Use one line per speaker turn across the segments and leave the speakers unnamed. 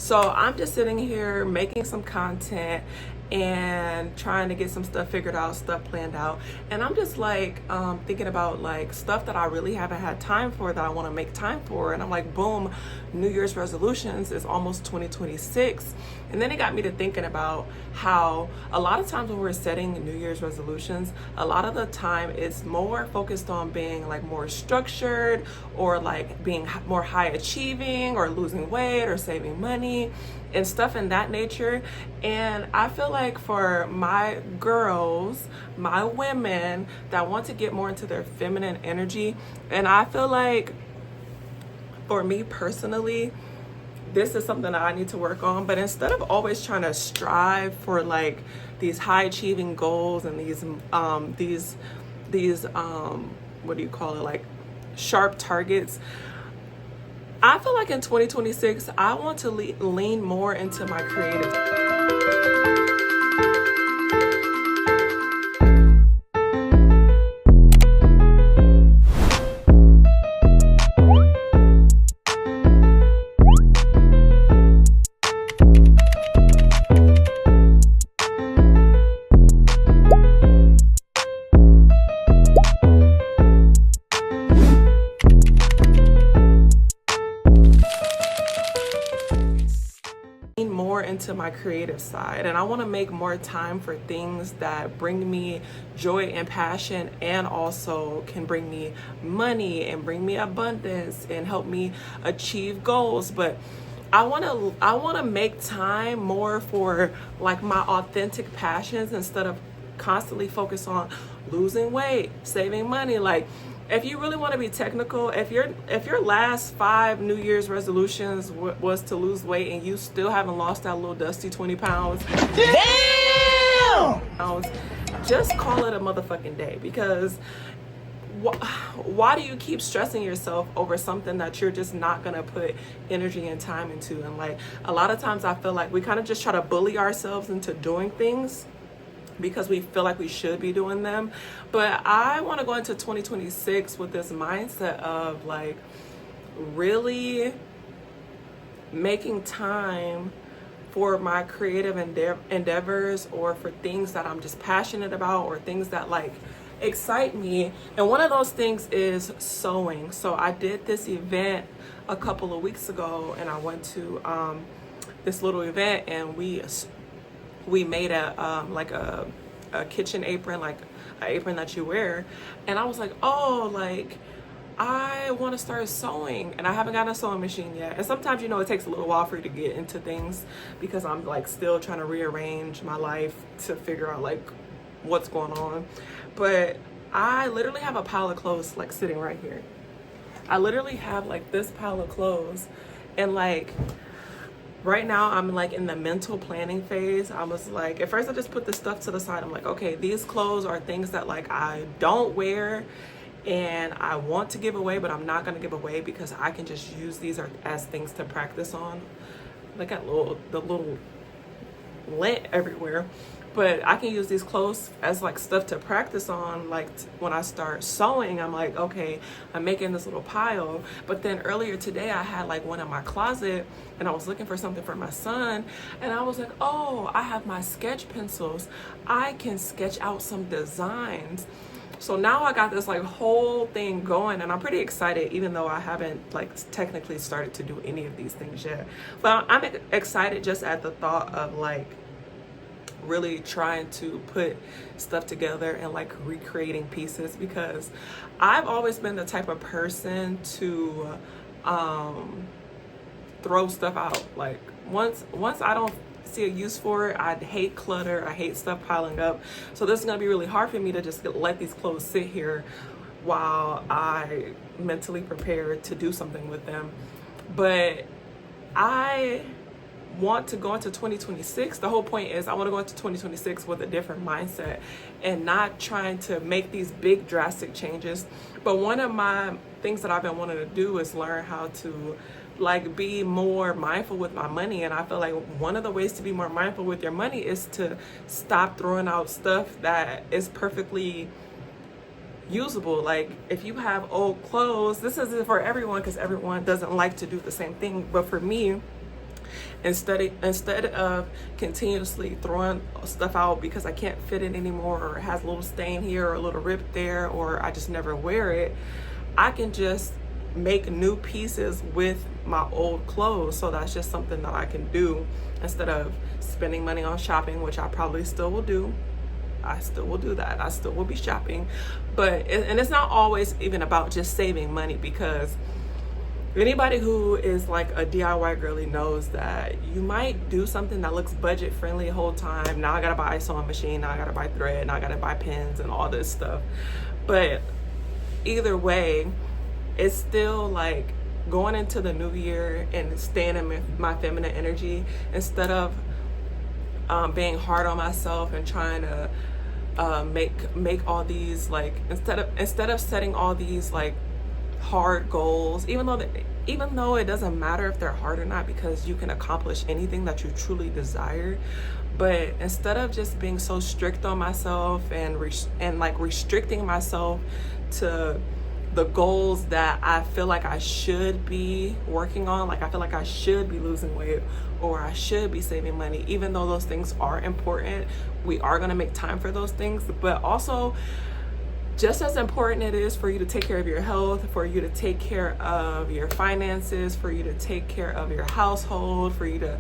So I'm just sitting here making some content and trying to get some stuff figured out, stuff planned out. And I'm just like thinking about like stuff that I really haven't had time for that I want to make time for. And I'm like, boom, New Year's resolutions is almost 2026. And then it got me to thinking about how a lot of times when we're setting New Year's resolutions, a lot of the time it's more focused on being like more structured or like being more high achieving or losing weight or saving money and stuff in that nature. And I feel like for my girls, my women that want to get more into their feminine energy, and I feel like for me personally, this is something that I need to work on. But instead of always trying to strive for like these high achieving goals and these what do you call it, like sharp targets, I feel like in 2026 I want to lean more into my creative. More into my creative side, and I want to make more time for things that bring me joy and passion, and also can bring me money and bring me abundance and help me achieve goals. But I want to make time more for like my authentic passions instead of constantly focus on losing weight, saving money. Like, if you really want to be technical, if your last 5 New Year's resolutions was to lose weight and you still haven't lost that little dusty 20 pounds, damn! Just call it a motherfucking day. Because why do you keep stressing yourself over something that you're just not gonna put energy and time into? And like a lot of times I feel like we kind of just try to bully ourselves into doing things because we feel like we should be doing them. But I want to go into 2026 with this mindset of like really making time for my creative endeavors, or for things that I'm just passionate about, or things that like excite me. And one of those things is sewing. So I did this event a couple of weeks ago, and I went to this little event, and we made a kitchen apron, like an apron that you wear. And I was like, oh, like I want to start sewing, and I haven't gotten a sewing machine yet. And sometimes, you know, it takes a little while for you to get into things because I'm like still trying to rearrange my life to figure out like what's going on. But I literally have a pile of clothes like sitting right here. I literally have like this pile of clothes, and like right now I'm like in the mental planning phase. I was like, at first I just put this stuff to the side. I'm like, okay, these clothes are things that like I don't wear and I want to give away, but I'm not going to give away because I can just use these as things to practice on. Look at the little lint everywhere. But I can use these clothes as like stuff to practice on. Like when I start sewing, I'm like, okay, I'm making this little pile. But then earlier today, I had like one in my closet, and I was looking for something for my son. And I was like, oh, I have my sketch pencils. I can sketch out some designs. So now I got this like whole thing going, and I'm pretty excited, even though I haven't like technically started to do any of these things yet. But I'm excited just at the thought of like really trying to put stuff together and like recreating pieces, because I've always been the type of person to throw stuff out. Like once I don't see a use for it, I hate clutter, I hate stuff piling up. So this is gonna be really hard for me to just let these clothes sit here while I mentally prepare to do something with them. But I want to go into 2026. The whole point is I want to go into 2026 with a different mindset and not trying to make these big drastic changes. But one of my things that I've been wanting to do is learn how to like be more mindful with my money. And I feel like one of the ways to be more mindful with your money is to stop throwing out stuff that is perfectly usable. Like if you have old clothes, this isn't for everyone because everyone doesn't like to do the same thing, but for me, instead of continuously throwing stuff out because I can't fit it anymore, or it has a little stain here or a little rip there, or I just never wear it, I can just make new pieces with my old clothes. So that's just something that I can do instead of spending money on shopping, which I probably still will do. I still will do that. I still will be shopping. And it's not always even about just saving money, because anybody who is like a DIY girly knows that you might do something that looks budget friendly the whole time. Now I gotta buy a sewing machine, now I gotta buy thread, now I gotta buy pins and all this stuff. But either way, it's still like going into the new year and staying in my feminine energy, instead of being hard on myself and trying to make all these, like, instead of setting all these like hard goals, even though it doesn't matter if they're hard or not, because you can accomplish anything that you truly desire. But instead of just being so strict on myself and restricting myself to the goals that I feel like I should be working on, like I feel like I should be losing weight or I should be saving money, even though those things are important, we are going to make time for those things. But also, just as important it is for you to take care of your health, for you to take care of your finances, for you to take care of your household, for you to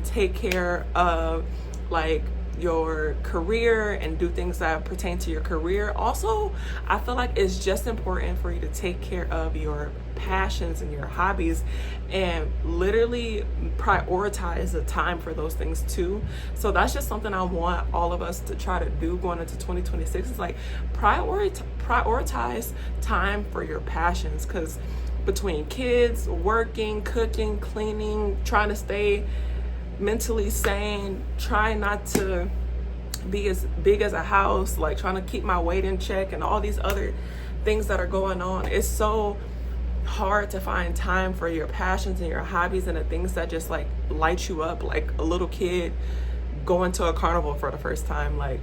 take care of like your career and do things that pertain to your career. Also, I feel like it's just important for you to take care of your passions and your hobbies and literally prioritize the time for those things too. So that's just something I want all of us to try to do going into 2026. It's like prioritize time for your passions, because between kids, working, cooking, cleaning, trying to stay mentally sane, trying not to be as big as a house, like trying to keep my weight in check and all these other things that are going on, it's so hard to find time for your passions and your hobbies and the things that just like light you up, like a little kid going to a carnival for the first time. Like,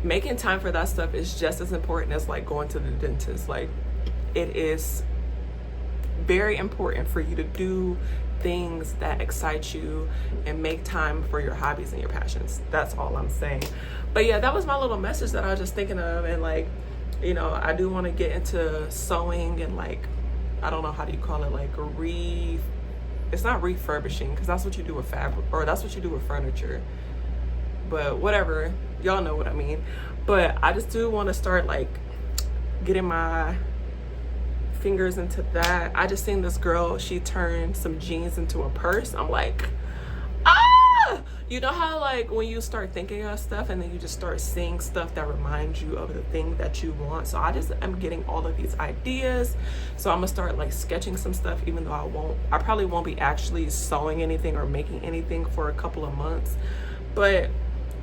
making time for that stuff is just as important as like going to the dentist. Like, it is very important for you to do things that excite you and make time for your hobbies and your passions. That's all I'm saying. But yeah, that was my little message that I was just thinking of. And like, you know, I do want to get into sewing and like, I don't know, how do you call it, like it's not refurbishing, because that's what you do with fabric, or that's what you do with furniture, but whatever, y'all know what I mean. But I just do want to start like getting my fingers into that. I just seen this girl, she turned some jeans into a purse. I'm like, you know how like when you start thinking of stuff and then you just start seeing stuff that reminds you of the thing that you want. So I'm getting all of these ideas, so I'm gonna start like sketching some stuff, even though I probably won't be actually sewing anything or making anything for a couple of months. But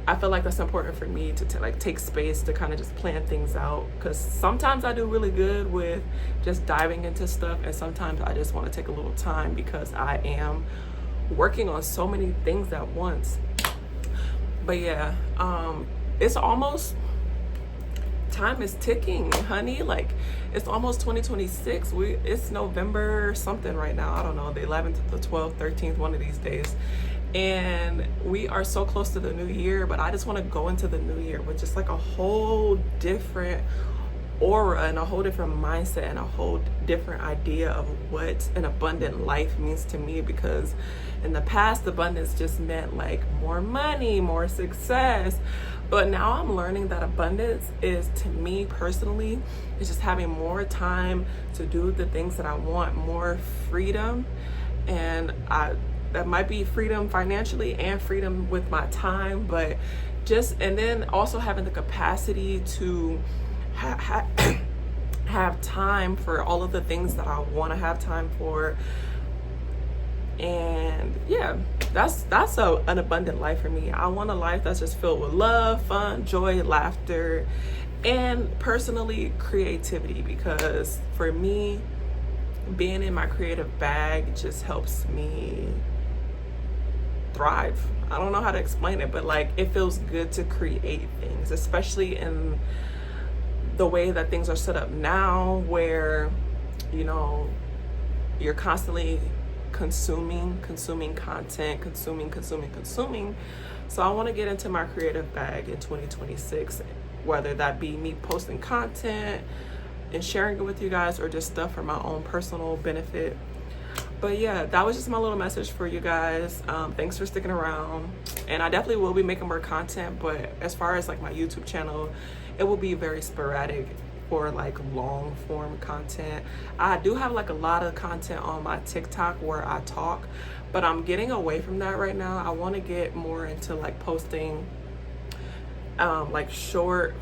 I feel like that's important for me to like take space to kind of just plan things out, because sometimes I do really good with just diving into stuff, and sometimes I just want to take a little time because I am working on so many things at once. But yeah, it's almost, time is ticking, honey. Like, it's almost 2026. It's November something right now. I don't know, the 11th, the 12th, 13th, one of these days. And we are so close to the new year, but I just want to go into the new year with just like a whole different aura and a whole different mindset and a whole different idea of what an abundant life means to me. Because in the past, abundance just meant like more money, more success. But now I'm learning that abundance is, to me personally, is just having more time to do the things that I want, more freedom. And that might be freedom financially and freedom with my time, but and then also having the capacity to have time for all of the things that I want to have time for. And yeah, that's an abundant life for me. I want a life that's just filled with love, fun, joy, laughter, and personally creativity, because for me, being in my creative bag just helps me thrive. I don't know how to explain it, but like, it feels good to create things, especially in the way that things are set up now, where, you know, you're constantly consuming content, consuming. So I want to get into my creative bag in 2026, whether that be me posting content and sharing it with you guys, or just stuff for my own personal benefit. But yeah, that was just my little message for you guys. Thanks for sticking around, and I definitely will be making more content, but as far as like my YouTube channel, it will be very sporadic for like long form content. I do have like a lot of content on my TikTok where I talk, but I'm getting away from that right now. I want to get more into like posting like short,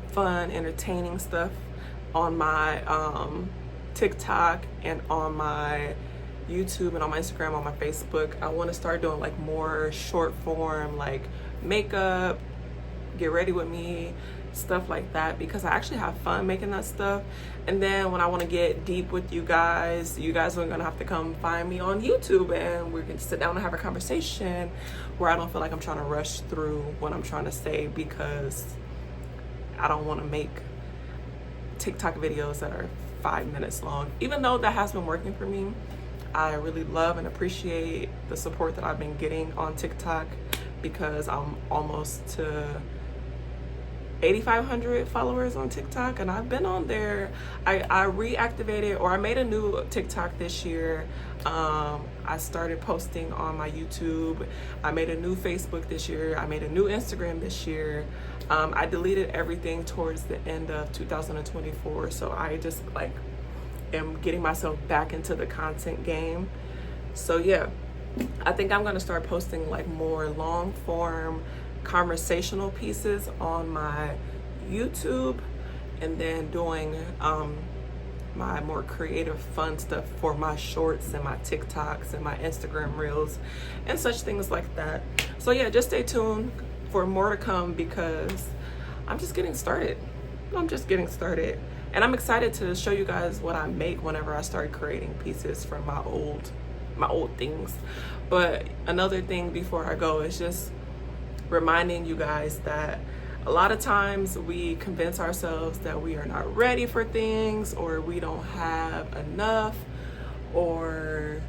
fun, entertaining stuff on my TikTok and on my YouTube and on my Instagram, on my Facebook. I want to start doing like more short form, like makeup, get ready with me, stuff like that, because I actually have fun making that stuff. And then when I want to get deep with you guys are gonna have to come find me on YouTube, and we can sit down and have a conversation where I don't feel like I'm trying to rush through what I'm trying to say, because I don't want to make TikTok videos that are 5 minutes long, even though that has been working for me. I really love and appreciate the support that I've been getting on TikTok, because I'm almost to 8,500 followers on TikTok, and I've been on there. I reactivated, or I made a new TikTok this year. I started posting on my YouTube. I made a new Facebook this year. I made a new Instagram this year. I deleted everything towards the end of 2024, so I just like am getting myself back into the content game. So yeah, I think I'm gonna start posting like more long form conversational pieces on my YouTube, and then doing my more creative fun stuff for my shorts and my TikToks and my Instagram reels and such things like that. So yeah, just stay tuned for more to come, because I'm just getting started. And I'm excited to show you guys what I make whenever I start creating pieces from my old things. But another thing before I go is just reminding you guys that a lot of times we convince ourselves that we are not ready for things, or we don't have enough, or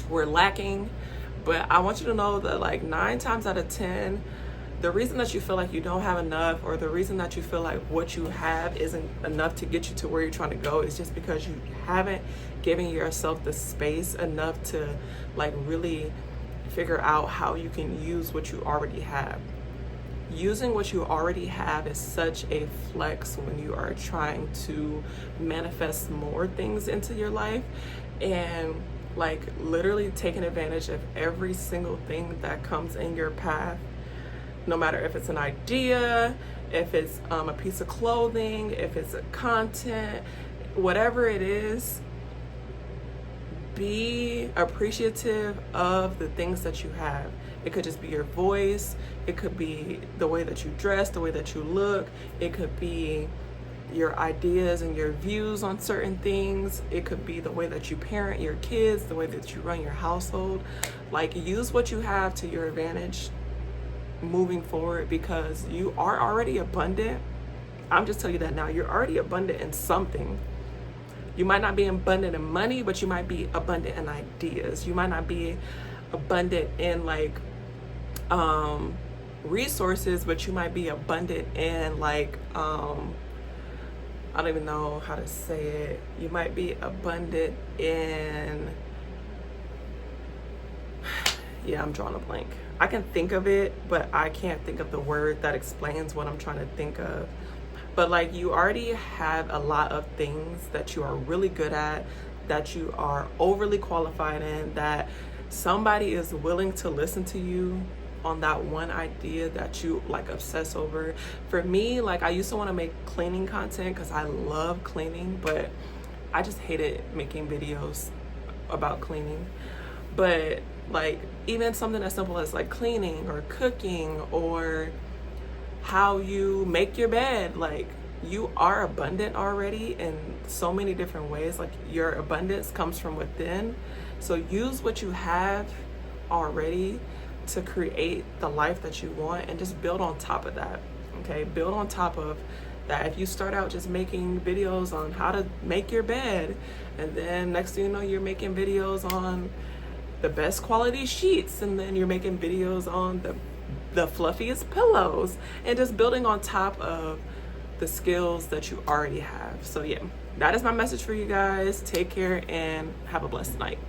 we're lacking. But I want you to know that like 9 times out of 10, the reason that you feel like you don't have enough, or the reason that you feel like what you have isn't enough to get you to where you're trying to go, is just because you haven't given yourself the space enough to like really figure out how you can use what you already have. Using what you already have is such a flex when you are trying to manifest more things into your life, and like literally taking advantage of every single thing that comes in your path. No matter if it's an idea, if it's a piece of clothing, if it's a content, whatever it is, be appreciative of the things that you have. It could just be your voice. It could be the way that you dress, the way that you look. It could be your ideas and your views on certain things. It could be the way that you parent your kids, the way that you run your household. Like, use what you have to your advantage moving forward, because you are already abundant. I'm just telling you that now. You're already abundant in something. You might not be abundant in money, but you might be abundant in ideas. You might not be abundant in like resources, but you might be abundant in like I don't even know how to say it. You might be abundant in yeah, I'm drawing a blank. I can think of it, but I can't think of the word that explains what I'm trying to think of. But like, you already have a lot of things that you are really good at, that you are overly qualified in, that somebody is willing to listen to you on that one idea that you like obsess over. For me, like, I used to want to make cleaning content because I love cleaning, but I just hated making videos about cleaning. But like, even something as simple as like cleaning or cooking, or how you make your bed, like, you are abundant already in so many different ways. Like, your abundance comes from within. So use what you have already to create the life that you want, and just build on top of that. Okay, build on top of that if you start out just making videos on how to make your bed, and then next thing you know, you're making videos on the best quality sheets, and then you're making videos on the fluffiest pillows, and just building on top of the skills that you already have. So yeah, that is my message for you guys. Take care and have a blessed night.